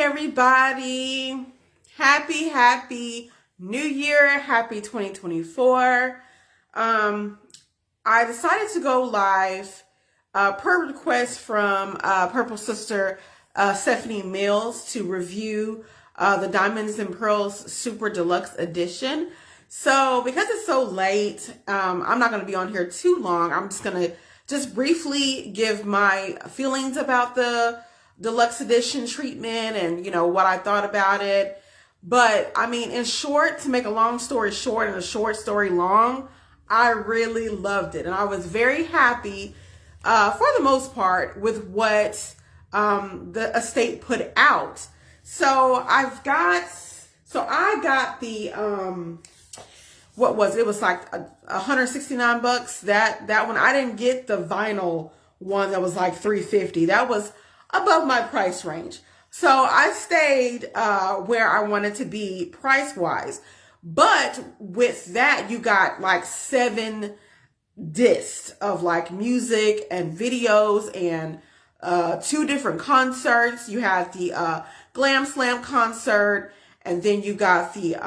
everybody. Happy New Year. Happy 2024. I decided to go live per request from Purple Sister Stephanie Mills to review the Diamonds and Pearls Super Deluxe Edition. So because it's so late, I'm not going to be on here too long. I'm just going to briefly give my feelings about the deluxe edition treatment and, what I thought about it. But I mean, in short, to make a long story short and a short story long, I really loved it. And I was very happy, for the most part, with what the estate put out. So I got the, what was it? It was like $169. That one. I didn't get the vinyl one that was like $350. That was above my price range. So I stayed where I wanted to be price wise. But with that, you got like 7 discs of like music and videos and 2 different concerts. You had the Glam Slam concert, and then you got the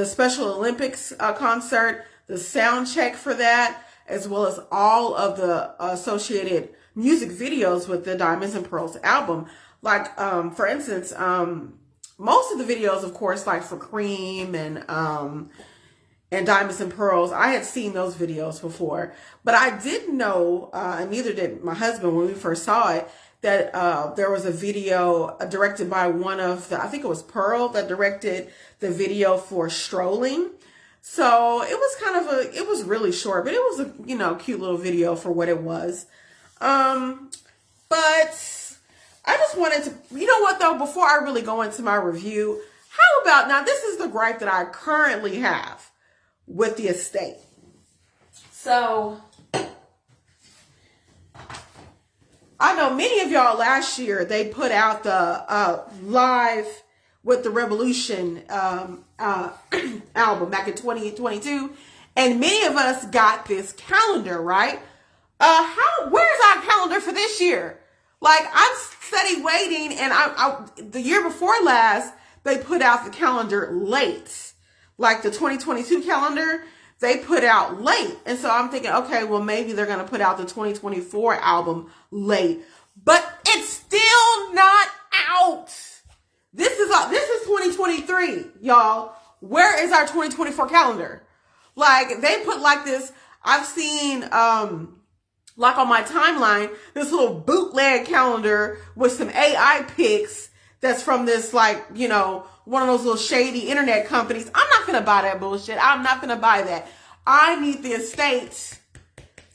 Special Olympics concert, the sound check for that, as well as all of the associated music videos with the Diamonds and Pearls album. Like, for instance, most of the videos, of course, like for Cream and Diamonds and Pearls, I had seen those videos before, but I didn't know, and neither did my husband when we first saw it, that there was a video directed by one of the, I think it was Pearl that directed the video for Strolling. So it was kind of it was really short, but it was a, cute little video for what it was. But I just wanted to, before I really go into my review, how about, now this is the gripe that I currently have with the estate. So I know many of y'all last year, they put out the Live with the Revolution album back in 2022. And many of us got this calendar, right? Where's our calendar for this year? Like, I'm steady waiting, and the year before last, they put out the calendar late. Like the 2022 calendar, they put out late. And so I'm thinking, okay, well, maybe they're going to put out the 2024 album late. But it's still not out. This is 2023, y'all. Where is our 2024 calendar? Like, they put like this, I've seen, like on my timeline, this little bootleg calendar with some AI pics that's from this, like, one of those little shady internet companies. I'm not going to buy that bullshit. I'm not going to buy that. I need the estate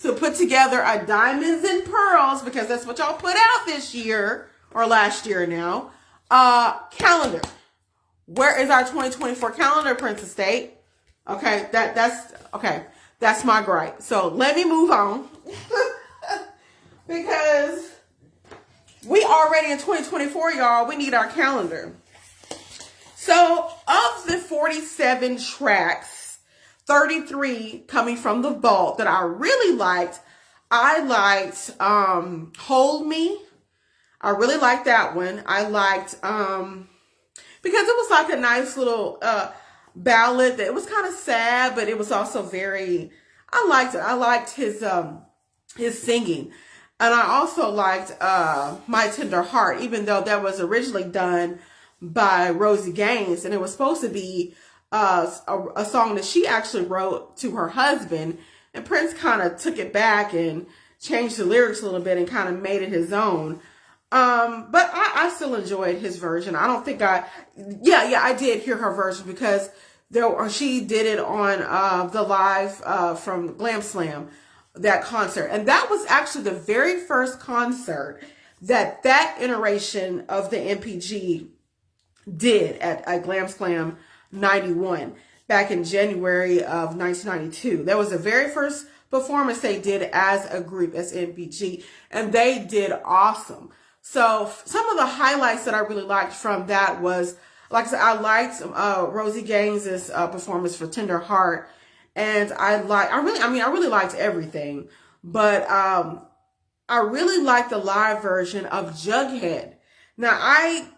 to put together a Diamonds and Pearls, because that's what y'all put out this year, or last year now, calendar. Where is our 2024 calendar, Prince Estate? Okay, that's my gripe. So let me move on. Because we already in 2024, y'all. We need our calendar. So of the 47 tracks, 33 coming from the vault that I really liked, I liked Hold Me. I really liked that one. I liked because it was like a nice little ballad that it was kind of sad, but it was also very, I liked it. I liked his singing. And I also liked My Tender Heart, even though that was originally done by Rosie Gaines, and it was supposed to be a song that she actually wrote to her husband, and Prince kind of took it back and changed the lyrics a little bit and kind of made it his own. But I still enjoyed his version. I don't think I did hear her version, because she did it on the live from Glam Slam, that concert. And that was actually the very first concert that iteration of the MPG did at Glam Slam 91 back in January of 1992. That was the very first performance they did as a group, as MPG, and they did awesome. So some of the highlights that I really liked from that was, like I said, I liked Rosie Gaines' performance for Tender Heart. And I really liked everything, but I really liked the live version of Jughead. Now, I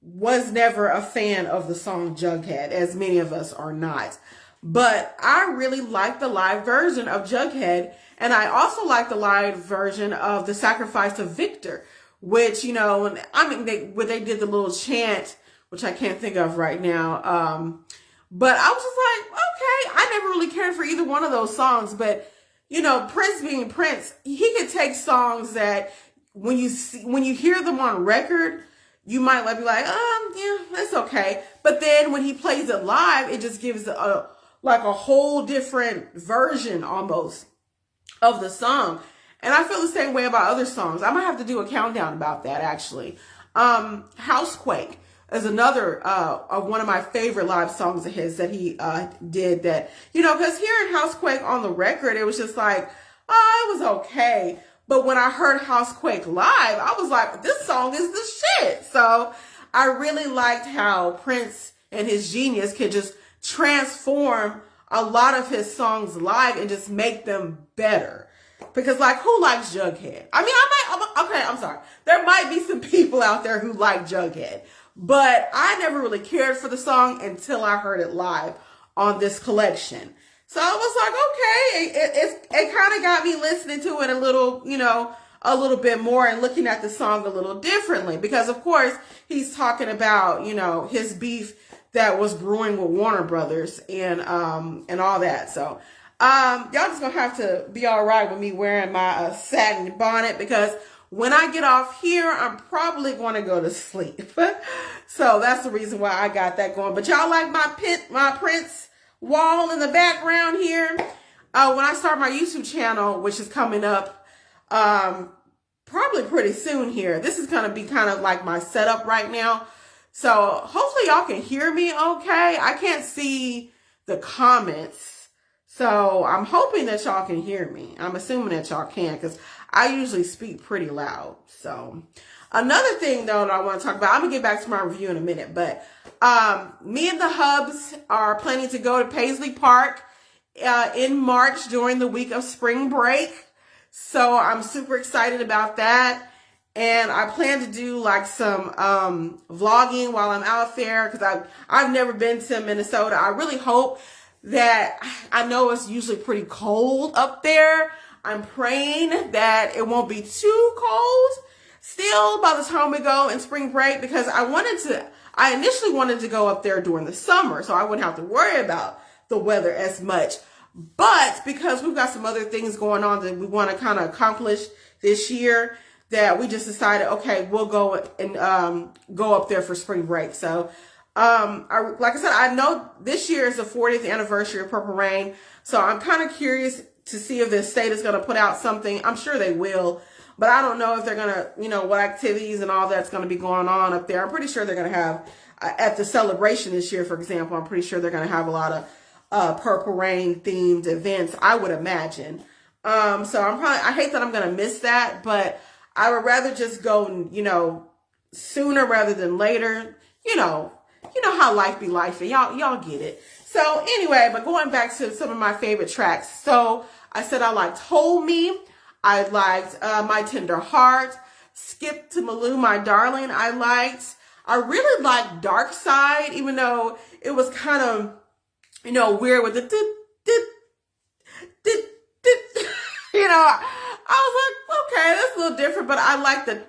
was never a fan of the song Jughead, as many of us are not. But I really like the live version of Jughead. And I also like the live version of The Sacrifice of Victor, which, you know, I mean, when they did the little chant, which I can't think of right now. But I was just like, okay, I never really cared for either one of those songs. But, you know, Prince being Prince, he could take songs that when you hear them on record, you might be like, yeah, that's okay. But then when he plays it live, it just gives a whole different version almost of the song. And I feel the same way about other songs. I might have to do a countdown about that, actually. Housequake is another one of my favorite live songs of his that he did that, you know, because hearing Housequake on the record, it was just like, oh, it was okay. But when I heard Housequake live, I was like, this song is the shit. So I really liked how Prince and his genius could just transform a lot of his songs live and just make them better. Because, like, who likes Jughead? I mean, I'm sorry. There might be some people out there who like Jughead. But I never really cared for the song until I heard it live on this collection. So I was like, okay, it kind of got me listening to it a little, you know, a little bit more and looking at the song a little differently. Because, of course, he's talking about, you know, his beef that was brewing with Warner Brothers and all that. So y'all just gonna have to be all right with me wearing my satin bonnet, because when I get off here, I'm probably going to go to sleep. So that's the reason why I got that going. But y'all like my Prince wall in the background here? When I start my YouTube channel, which is coming up probably pretty soon here, this is going to be kind of like my setup right now. So hopefully y'all can hear me okay. I can't see the comments, so I'm hoping that y'all can hear me. I'm assuming that y'all can, because I usually speak pretty loud. So another thing though that I want to talk about, I'm gonna get back to my review in a minute, but me and the Hubs are planning to go to Paisley Park in March during the week of spring break. So I'm super excited about that. And I plan to do like some vlogging while I'm out there, because I've never been to Minnesota. I really hope that, I know it's usually pretty cold up there. I'm praying that it won't be too cold still by the time we go in spring break, because I initially wanted to go up there during the summer so I wouldn't have to worry about the weather as much. But because we've got some other things going on that we want to kind of accomplish this year, that we just decided, okay, we'll go and go up there for spring break. So, like I said, I know this year is the 40th anniversary of Purple Rain. So I'm kind of curious to see if the state is going to put out something. I'm sure they will, but I don't know if they're going to, you know, what activities and all that's going to be going on up there. I'm pretty sure they're going to have, at the celebration this year, for example, I'm pretty sure they're going to have a lot of Purple Rain themed events, I would imagine. So I hate that I'm going to miss that, but I would rather just go, you know, sooner rather than later. You know how life be life, and y'all get it. So anyway, but going back to some of my favorite tracks. So I said I liked Hold Me. I liked My Tender Heart. Skip to Malou, My Darling, I liked. I really liked Dark Side, even though it was kind of, you know, weird with the you know, I was like, okay, that's a little different, but I like the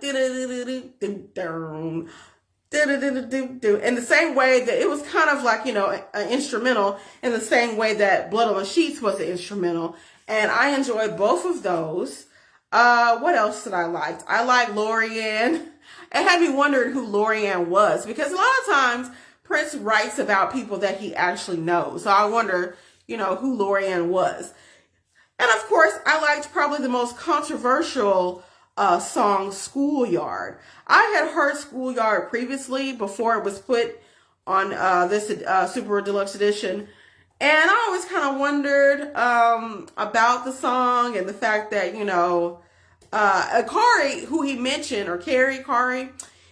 in the same way that it was kind of like, you know, an instrumental, in the same way that Blood on the Sheets was an instrumental. And I enjoyed both of those. What else did I like? I like Lorianne. It had me wondering who Lorianne was, because a lot of times Prince writes about people that he actually knows. So I wonder, you know, who Lorianne was. And of course, I liked probably the most controversial song, Schoolyard. I had heard Schoolyard previously before it was put on this Super Deluxe Edition. And I always kind of wondered about the song and the fact that, you know, Kari, who he mentioned, or Kari,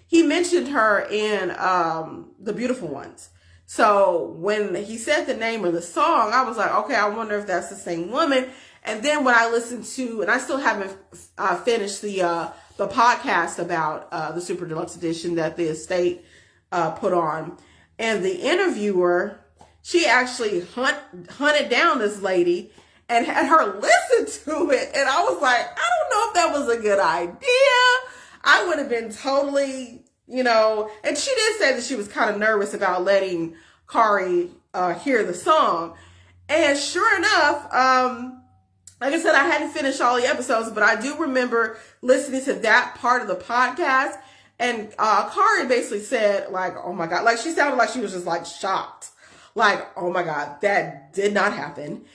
he mentioned her in The Beautiful Ones. So when he said the name of the song, I was like, okay, I wonder if that's the same woman. And then when I listened to, and I still haven't finished the podcast about the Super Deluxe Edition that the estate put on. And the interviewer, she actually hunted down this lady and had her listen to it. And I was like, I don't know if that was a good idea. I would have been totally, and she did say that she was kind of nervous about letting Kari hear the song. And sure enough, like I said, I hadn't finished all the episodes, but I do remember listening to that part of the podcast. And Kari basically said, like, oh my God, like she sounded like she was just like shocked. Like, oh my God, that did not happen.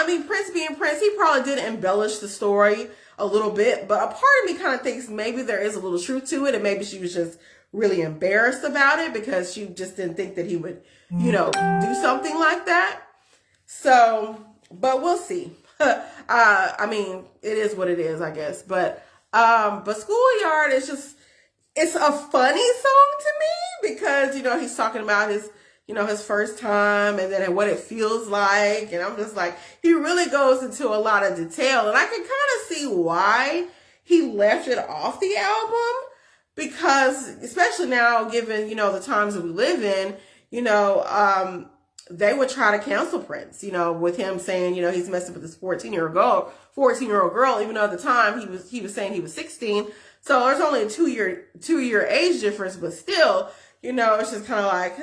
And Prince being Prince, he probably did embellish the story a little bit, but a part of me kind of thinks maybe there is a little truth to it, and maybe she was just really embarrassed about it because she just didn't think that he would, do something like that. So, but we'll see. It is what it is, I guess. But Schoolyard is just, it's a funny song to me because, he's talking about his first time and then what it feels like. And I'm just like, he really goes into a lot of detail. And I can kind of see why he left it off the album because, especially now, given, the times that we live in, they would try to cancel Prince, with him saying, he's messing with this 14-year-old girl, even though at the time he was saying he was 16. So there's only a two year age difference, but still, it's just kind of like,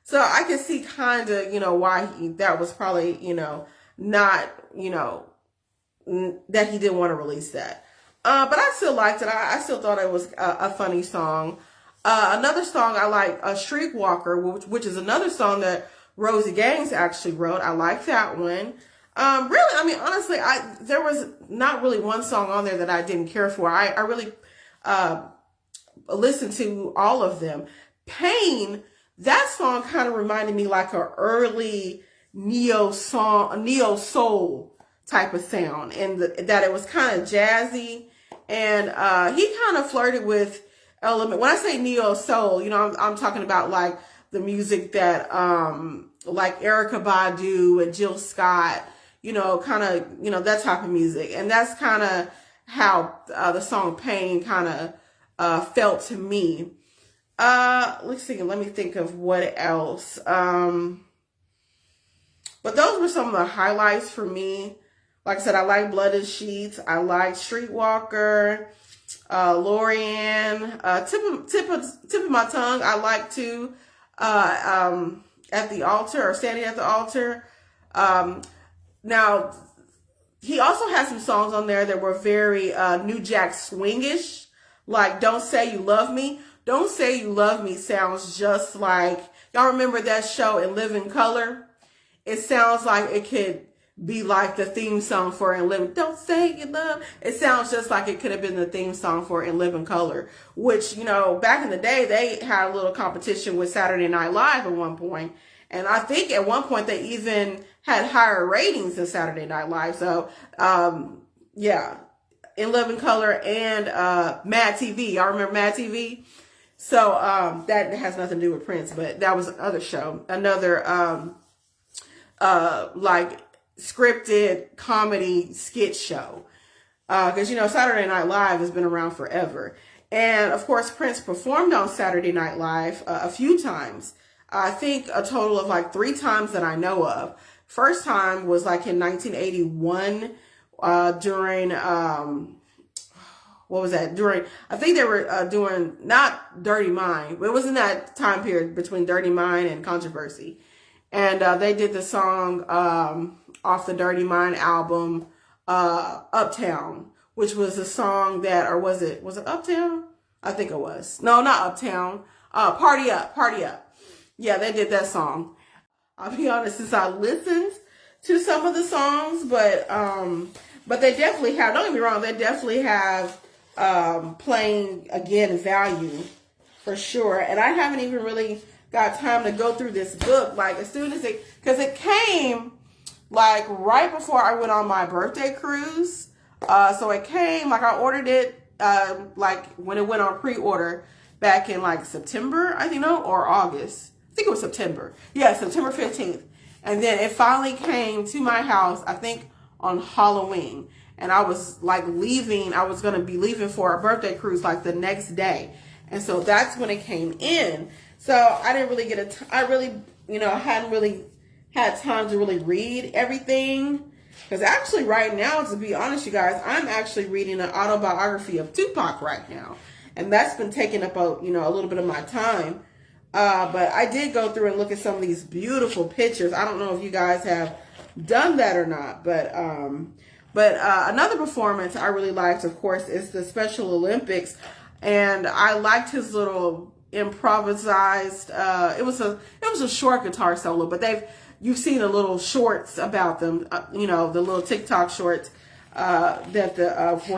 So I can see kind of, why that was probably, not, that he didn't want to release that. But I still liked it. I still thought it was a funny song. Another song I like, Streetwalker, which is another song that Rosie Gaines actually wrote. I like that one. Really, honestly, there was not really one song on there that I didn't care for. I really listened to all of them. Pain, that song kind of reminded me like an early neo soul type of sound, and that it was kind of jazzy, and he kind of flirted with element. When I say neo soul, I'm talking about like the music that like Erykah Badu and Jill Scott, kind of that type of music, and that's kind of how the song Pain kind of felt to me. Let's see, let me think of what else. But those were some of the highlights for me. Like I said, I like Blood and Sheets. I like Streetwalker, Lorianne, tip of my tongue. I like too, at the altar or Standing at the Altar. Now he also has some songs on there that were very, New Jack swingish, like Don't Say You Love Me. Don't Say You Love Me sounds just like, y'all remember that show In Living Color? It sounds like it could be like the theme song for In Living. Don't say you love. It sounds just like it could have been the theme song for In Living Color, which, back in the day, they had a little competition with Saturday Night Live at one point. And I think at one point they even had higher ratings than Saturday Night Live. So, yeah, In Living Color and Mad TV. Y'all remember Mad TV? So that has nothing to do with Prince, but that was another show, another like scripted comedy skit show. Because Saturday Night Live has been around forever, and of course Prince performed on Saturday Night Live a few times. I think a total of like 3 times that I know of. First time was like in 1981 during what was that? I think they were doing, not Dirty Mind, but it was in that time period between Dirty Mind and Controversy. And they did the song off the Dirty Mind album, Uptown, which was a song that, or was it Uptown? I think it was. No, not Uptown. Party Up, Party Up. Yeah, they did that song. I'll be honest, since I listened to some of the songs, but they definitely have, don't get me wrong, they definitely have playing again value for sure. And I haven't even really got time to go through this book, like as soon as because it came like right before I went on my birthday cruise. So it came, like I ordered it like when it went on pre-order back in like September, I think, or August. I think it was September. Yeah, September 15th. And then it finally came to my house, I think on Halloween. And I was like leaving, I was going to be leaving for a birthday cruise like the next day. And so that's when it came in. So I didn't really I really, hadn't really had time to really read everything. Because actually right now, to be honest, you guys, I'm actually reading an autobiography of Tupac right now. And that's been taking up a little bit of my time. But I did go through and look at some of these beautiful pictures. I don't know if you guys have done that or not. But another performance I really liked, of course, is the Special Olympics. And I liked his little improvised, it was a short guitar solo, but you've seen the little shorts about them, the little TikTok shorts what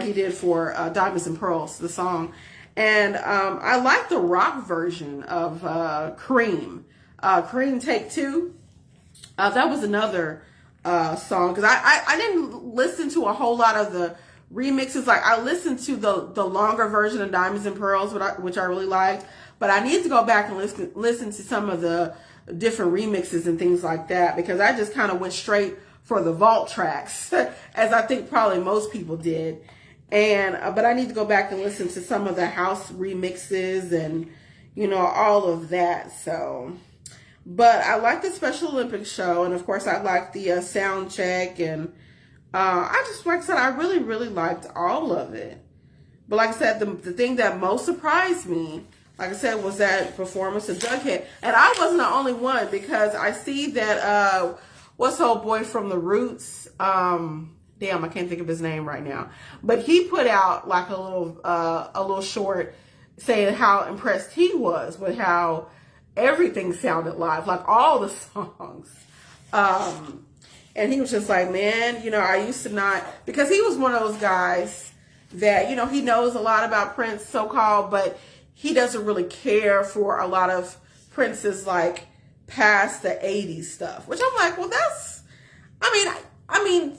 he did for Diamonds and Pearls, the song. And I like the rock version of Cream. Cream Take Two. That was another song, because I didn't listen to a whole lot of the remixes. Like, I listened to the longer version of Diamonds and Pearls, which I really liked. But I need to go back and listen to some of the different remixes and things like that, because I just kind of went straight for the vault tracks, as I think probably most people did. And but I need to go back and listen to some of the house remixes and all of that. So, but I like the Special Olympics show, and of course I like the sound check, and like I said, I really, really liked all of it. But like I said, the thing that most surprised me, like I said, was that performance of Jughead. And I wasn't the only one, because I see that, what's the old boy from The Roots? Damn, I can't think of his name right now. But he put out like a little short saying how impressed he was with how everything sounded live, like all the songs. And he was just like, man, I used to not, because he was one of those guys that, he knows a lot about Prince, so-called, but he doesn't really care for a lot of Prince's, like, past the 80s stuff. Which I'm like, well, I mean,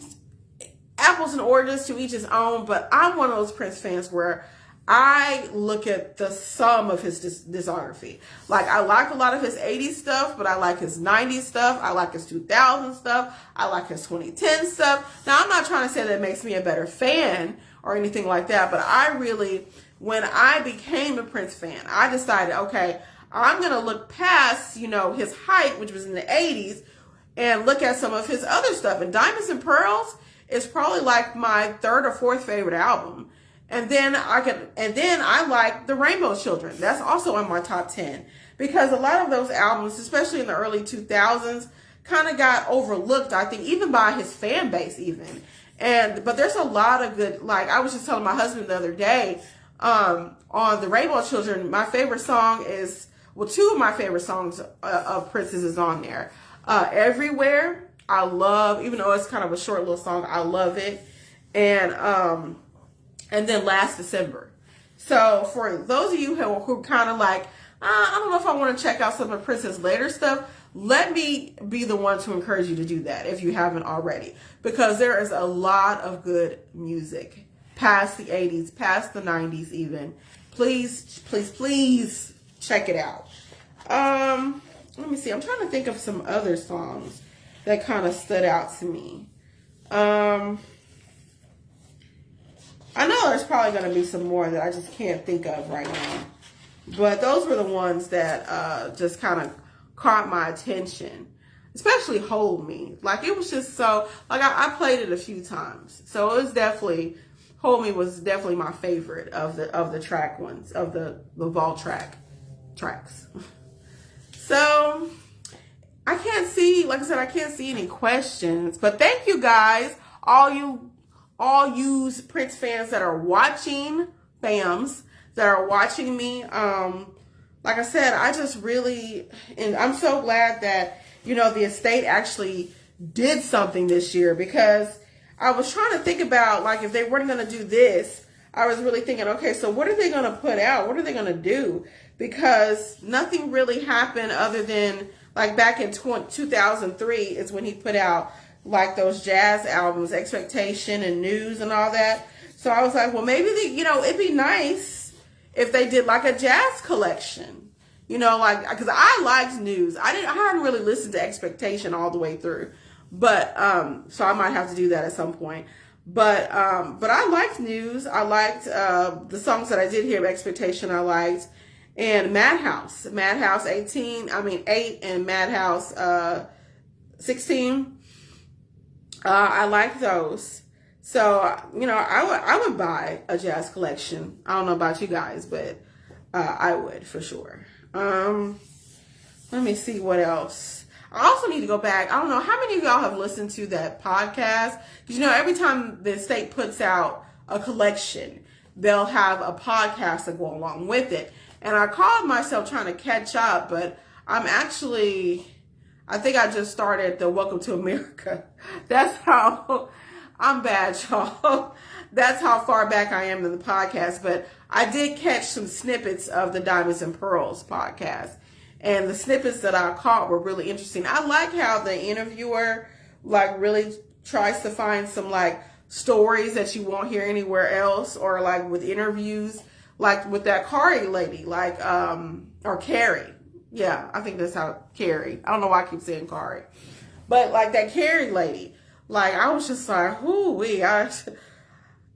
apples and oranges, to each his own, but I'm one of those Prince fans where I look at the sum of his discography. Like, I like a lot of his 80s stuff, but I like his 90s stuff. I like his 2000 stuff. I like his 2010 stuff. Now, I'm not trying to say that makes me a better fan or anything like that, but when I became a Prince fan, I decided, okay, I'm going to look past, his height, which was in the 80s, and look at some of his other stuff. And Diamonds and Pearls is probably like my third or fourth favorite album. And then I like the Rainbow Children. That's also in my top 10, because a lot of those albums, especially in the early 2000s, kind of got overlooked, I think, even by his fan base even. But there's a lot of good, like I was just telling my husband the other day, on the Rainbow Children, my favorite song is, two of my favorite songs of Prince's is on there. Everywhere, I love, even though it's kind of a short little song, I love it. And then Last December. So for those of you who kind of like, I don't know if I want to check out some of Prince's later stuff, let me be the one to encourage you to do that if you haven't already, because there is a lot of good music past the 80s, past the 90s even. Please, please, please check it out. Let me see. I'm trying to think of some other songs that kind of stood out to me. I know there's probably going to be some more that I just can't think of right now. But those were the ones that just kind of caught my attention. Especially Hold Me. Like, it was just so, like, I played it a few times. So it was definitely, Hold Me was definitely my favorite of the track ones, of the vault tracks. So I can't see, like I said, I can't see any questions. But thank you guys, all you Prince fans that are watching, fams that are watching me. Like I said, I just really, and I'm so glad that, the estate actually did something this year, because I was trying to think about, like, if they weren't going to do this, I was really thinking, okay, so what are they going to put out? What are they going to do? Because nothing really happened other than, like, back in 2003 is when he put out, like, those jazz albums, Expectation and News and all that. So I was like, well, maybe, it'd be nice if they did, like, a jazz collection. Like, because I liked News. I hadn't really listened to Expectation all the way through. But, so I might have to do that at some point. But I liked News. I liked the songs that I did hear of Expectation I liked. and Madhouse 8, and Madhouse 16. I like those. So, you know, I would buy a jazz collection. I don't know about you guys, but I would for sure. Let me see what else. I also need to go back. I don't know how many of y'all have listened to that podcast. Because, you know, every time the state puts out a collection, they'll have a podcast to go along with it. And I called myself trying to catch up, but I think I just started the Welcome to America. That's how, I'm bad, y'all. That's how far back I am in the podcast. But I did catch some snippets of the Diamonds and Pearls podcast. And the snippets that I caught were really interesting. I like how the interviewer like really tries to find some like stories that you won't hear anywhere else, or like with interviews, like with that Kari lady, like or Carrie. Yeah, I think that's how Carrie. I don't know why I keep saying Kari. But like that Carrie lady, like I was just like,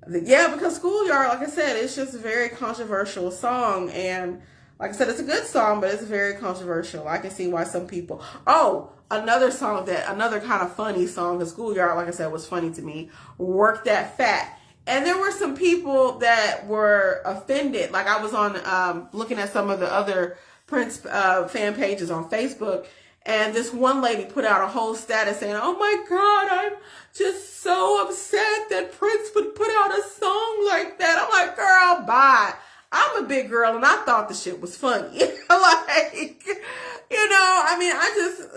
yeah, because Schoolyard, like I said, it's just a very controversial song. And like I said, it's a good song, but it's very controversial. I can see why some people... Oh, another kind of funny song, the Schoolyard, like I said, was funny to me. Work That Fat. And there were some people that were offended. Like I was on looking at some of the other Prince fan pages on Facebook. And this one lady put out a whole status saying, oh my God, I'm just so upset that Prince would put out a song like that. I'm like, girl, bye. I'm a big girl and I thought the shit was funny. Like, you know, I mean,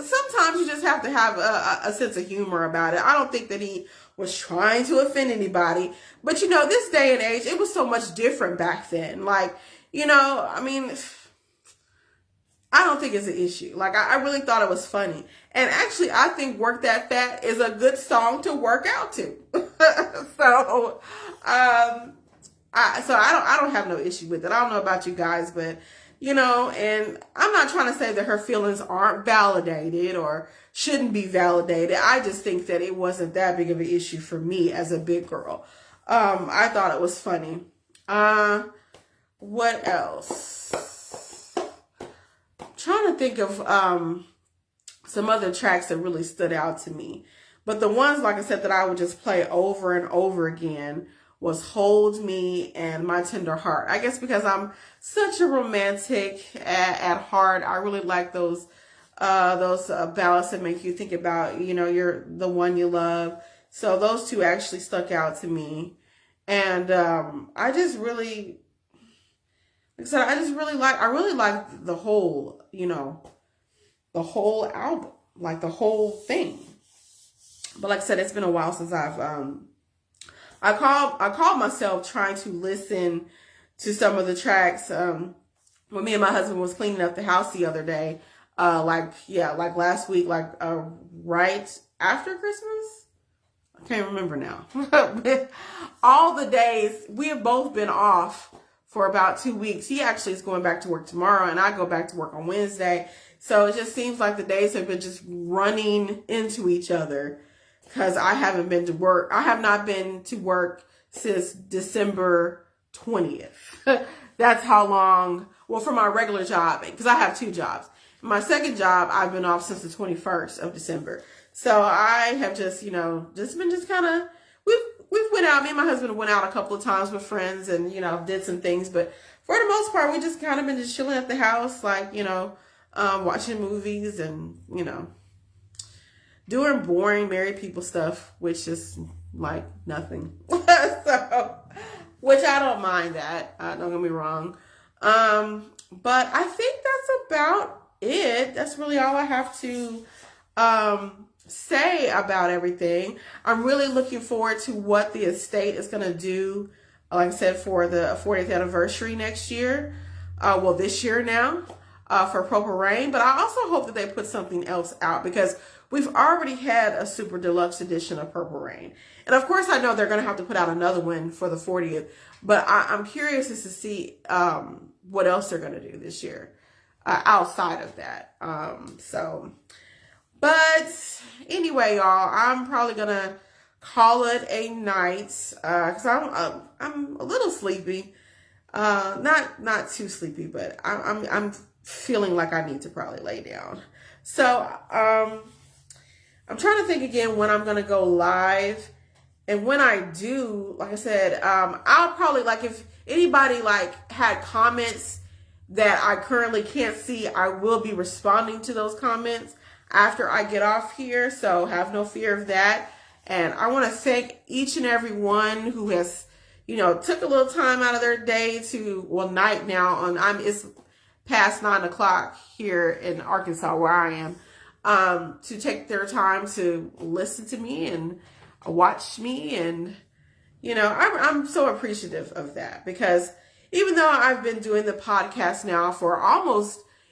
sometimes you just have to have a sense of humor about it. I don't think that he was trying to offend anybody. But, you know, this day and age, it was so much different back then. Like, you know, I mean, I don't think it's an issue. Like, I really thought it was funny. And actually, I think Work That Fat is a good song to work out to. So, I don't have no issue with it. I don't know about you guys, but, you know, and I'm not trying to say that her feelings aren't validated or shouldn't be validated. I just think that it wasn't that big of an issue for me as a big girl. I thought it was funny. What else? I'm trying to think of some other tracks that really stood out to me. But the ones, like I said, that I would just play over and over again was Hold Me and My Tender Heart. I guess because I'm such a romantic at heart. I really like those ballads that make you think about, you know, you're the one you love. So those two actually stuck out to me. And I really like the whole, you know, the whole album, like the whole thing. But like I said, it's been a while since I called myself trying to listen to some of the tracks when me and my husband was cleaning up the house the other day. Like last week, right after Christmas. I can't remember now. All the days, we have both been off for about 2 weeks. He actually is going back to work tomorrow, and I go back to work on Wednesday. So it just seems like the days have been just running into each other. Because I haven't been to work. I have not been to work since December 20th. That's how long, well, for my regular job, because I have 2 jobs. My second job, I've been off since the 21st of December. So I have just, you know, just kind of, we've went out, me and my husband went out a couple of times with friends and, you know, did some things. But for the most part, we just kind of been just chilling at the house, like, you know, watching movies and, you know, doing boring married people stuff, which is like nothing. So, which I don't mind that. Don't get me wrong. But I think that's about it. That's really all I have to say about everything. I'm really looking forward to what the estate is going to do, like I said, for the 40th anniversary next year. Well, this year now, for Purple Rain. But I also hope that they put something else out, because we've already had a super deluxe edition of Purple Rain. And of course, I know they're going to have to put out another one for the 40th. But I'm curious as to see what else they're going to do this year outside of that. But anyway, y'all, I'm probably going to call it a night because I'm a little sleepy. Not too sleepy, but I'm feeling like I need to probably lay down. So I'm trying to think again when I'm gonna go live. And when I do, like I said, I'll probably, like, if anybody like had comments that I currently can't see, I will be responding to those comments after I get off here. So have no fear of that. And I want to thank each and every one who has, took a little time out of their day to, well, night now it's past 9 o'clock here in Arkansas where I am, to take their time to listen to me and watch me. And, I'm so appreciative of that, because even though I've been doing the podcast now for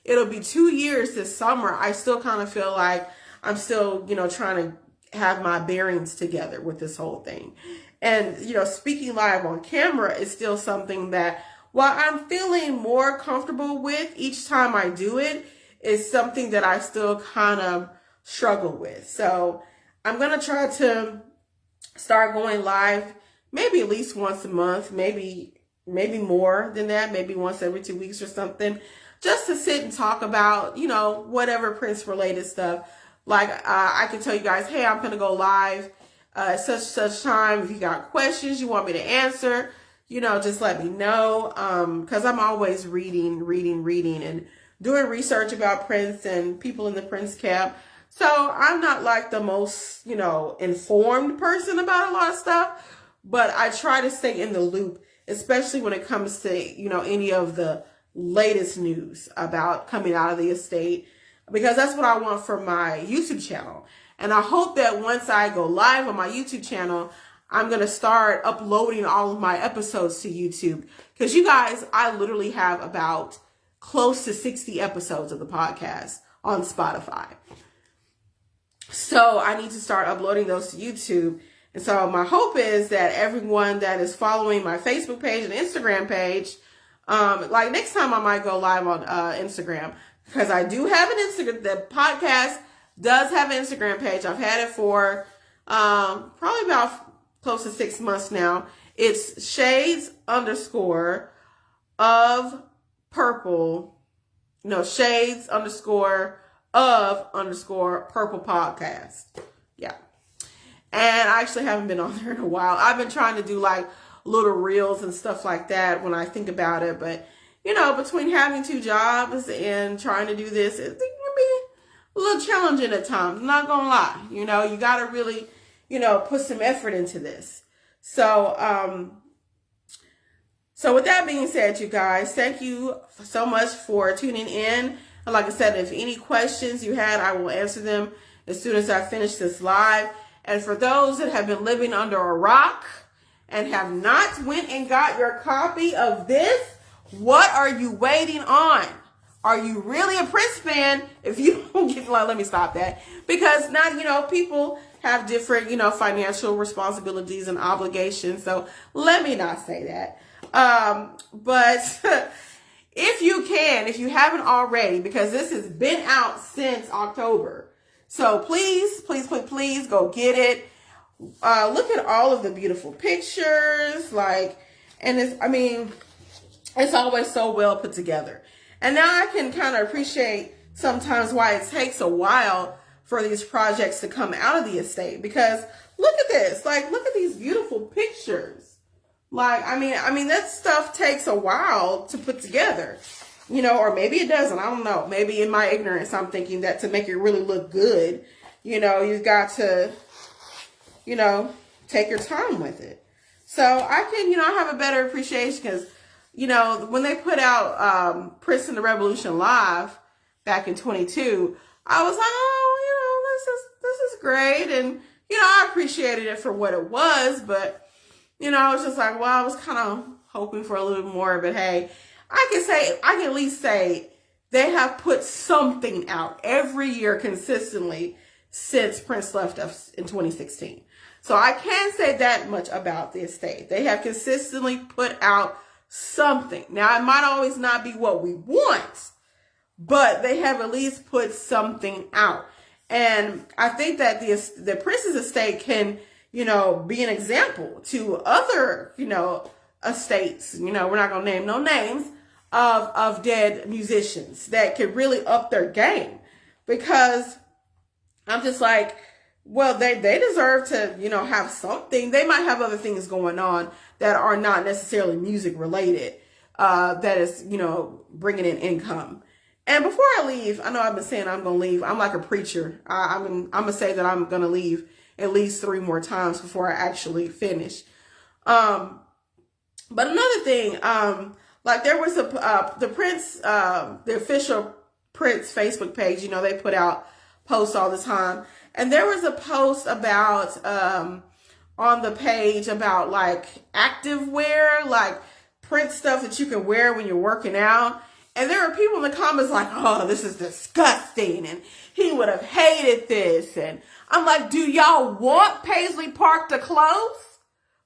it'll be 2 years this summer, I still kind of feel like I'm still, trying to have my bearings together with this whole thing. And, speaking live on camera is still something that, while I'm feeling more comfortable with each time I do it, is something that I still kind of struggle with. So I'm going to try to start going live maybe at least once a month, maybe more than that, maybe once every 2 weeks or something, just to sit and talk about, whatever Prince related stuff. Like, I can tell you guys, hey, I'm going to go live such time. If you got questions you want me to answer, just let me know. Because I'm always reading and doing research about Prince and people in the Prince camp. So I'm not like the most, informed person about a lot of stuff, but I try to stay in the loop, especially when it comes to, any of the latest news about coming out of the estate, because that's what I want for my YouTube channel. And I hope that once I go live on my YouTube channel, I'm going to start uploading all of my episodes to YouTube, because you guys, I literally have about close to 60 episodes of the podcast on Spotify. So I need to start uploading those to YouTube. And so my hope is that everyone that is following my Facebook page and Instagram page, like next time I might go live on Instagram, because I do have an Instagram. The podcast does have an Instagram page. I've had it for probably about close to 6 months now. It's shades_of purple. No, shades_of_purple podcast. Yeah. And I actually haven't been on there in a while. I've been trying to do like little reels and stuff like that when I think about it. But, between having 2 jobs and trying to do this, it can be a little challenging at times. I'm not going to lie. You got to really, put some effort into this. So with that being said, you guys, thank you so much for tuning in. And like I said, if any questions you had, I will answer them as soon as I finish this live. And for those that have been living under a rock and have not went and got your copy of this, what are you waiting on? Are you really a Prince fan? If you don't get, let me stop that. Because now, people have different, financial responsibilities and obligations. So let me not say that. But if you haven't already, because this has been out since October. So please go get it. Look at all of the beautiful pictures. It's always so well put together. And now I can kind of appreciate sometimes why it takes a while for these projects to come out of the estate. Because look at this. Look at these beautiful pictures. That stuff takes a while to put together. Or maybe it doesn't. I don't know. Maybe in my ignorance, I'm thinking that to make it really look good, you've got to, take your time with it. So I can, have a better appreciation, because, when they put out Prince and the Revolution Live back in 22, I was like, oh, this is great. And, I appreciated it for what it was, but, I was just like, well, I was kind of hoping for a little more, but hey, I can at least say they have put something out every year consistently since Prince left us in 2016. So I can say that much about the estate. They have consistently put out something. Now, it might always not be what we want, but they have at least put something out. And I think that the Prince's estate can, be an example to other, estates, we're not going to name no names of dead musicians that could really up their game, because I'm just like, well, they deserve to, have something. They might have other things going on that are not necessarily music related, that is, bringing in income. And before I leave, I know I've been saying I'm going to leave. I'm like a preacher. I'm going to say that I'm going to leave at least 3 more times before I actually finish. But another thing, like there was the Prince, the official Prince Facebook page, they put out posts all the time. And there was a post about, on the page about like active wear, like Prince stuff that you can wear when you're working out. And there were people in the comments like, oh, this is disgusting, and he would have hated this. And I'm like, do y'all want Paisley Park to close?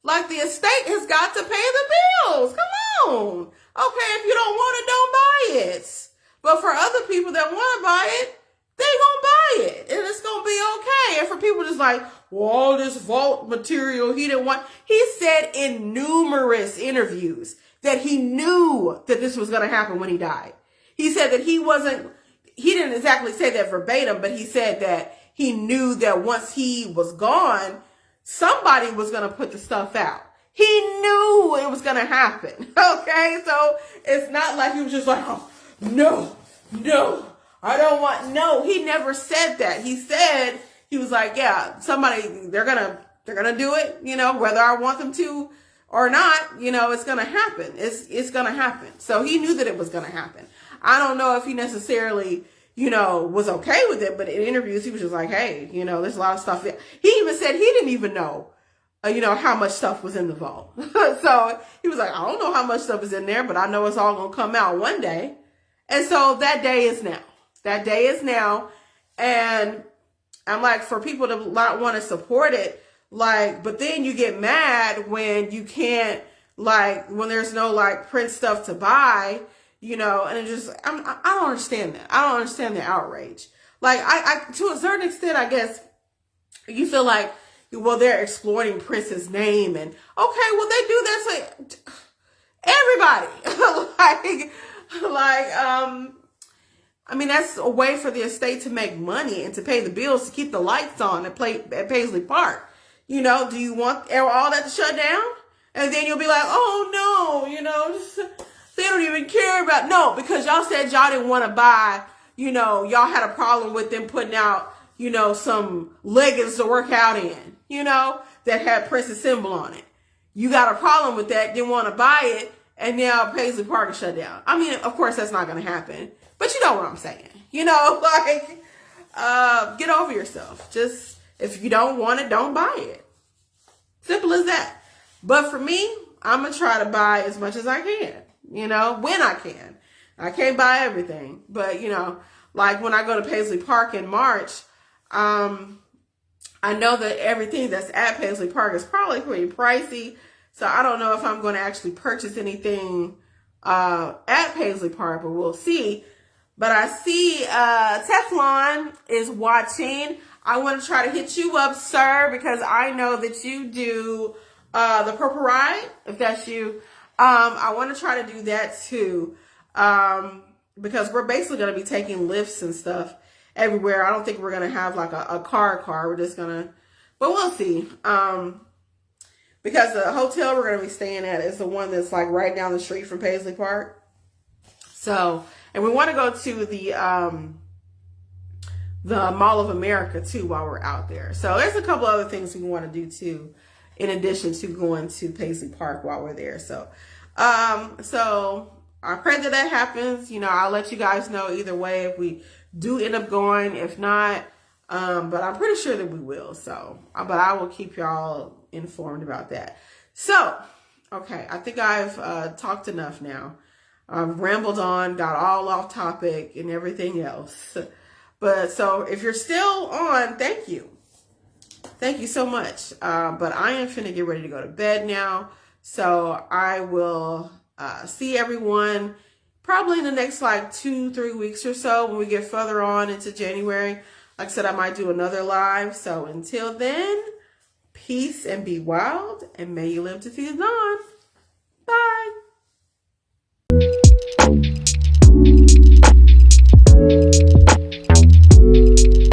Like, the estate has got to pay the bills. Come on. Okay, if you don't want it, don't buy it. But for other people that want to buy it, they gonna buy it, and it's gonna be okay. And for people just like, well, all this vault material he didn't want. He said in numerous interviews that he knew that this was going to happen when he died. He said that he didn't exactly say that verbatim, but he said that he knew that once he was gone, somebody was going to put the stuff out. He knew it was going to happen. Okay. So it's not like he was just like, oh, no, I don't want, no, he never said that. He said, he was like, yeah, they're going to do it, whether I want them to or not, it's going to happen. It's going to happen. So he knew that it was going to happen. I don't know if he necessarily, was okay with it, but in interviews, he was just like, hey, there's a lot of stuff. He even said he didn't even know, how much stuff was in the vault. So he was like, I don't know how much stuff is in there, but I know it's all going to come out one day. And so that day is now. That day is now. And I'm like, for people to not want to support it, like, but then you get mad when you can't, like, when there's no like Prince stuff to buy, and it just, I don't understand that. I don't understand the outrage. Like, I to a certain extent, I guess you feel like, well, they're exploiting Prince's name, and okay, well, they do that to everybody. I mean, that's a way for the estate to make money and to pay the bills to keep the lights on at Paisley Park. Do you want all that to shut down? And then you'll be like, oh no, they don't even care about, no, because y'all said y'all didn't want to buy, y'all had a problem with them putting out, some leggings to work out in, that had Prince's symbol on it. You got a problem with that, didn't want to buy it, and now Paisley Park is shut down. I mean, of course that's not going to happen, but you know what I'm saying. Get over yourself. Just, if you don't want it, don't buy it. Simple as that. But for me, I'm going to try to buy as much as I can, when I can. I can't buy everything, but, like when I go to Paisley Park in March, I know that everything that's at Paisley Park is probably pretty pricey. So I don't know if I'm going to actually purchase anything at Paisley Park, but we'll see. But I see Teflon is watching. I want to try to hit you up, sir, because I know that you do the Purple Ride, if that's you. I want to try to do that too, because we're basically going to be taking lifts and stuff everywhere. I don't think we're going to have like a car. We're just going to, but we'll see. Because the hotel we're going to be staying at is the one that's like right down the street from Paisley Park. So, and we want to go to the Mall of America too while we're out there. So there's a couple other things we want to do too, in addition to going to Paisley Park while we're there. So, so I pray that happens. I'll let you guys know either way if we do end up going. If not, but I'm pretty sure that we will. So, but I will keep y'all informed about that. So, okay, I think I've talked enough now. I've rambled on, got all off topic and everything else. But so if you're still on, thank you. Thank you so much. But I am finna get ready to go to bed now. So I will see everyone probably in the next like 2-3 weeks or so when we get further on into January. Like I said, I might do another live. So until then, peace and be wild, and may you live to see the dawn.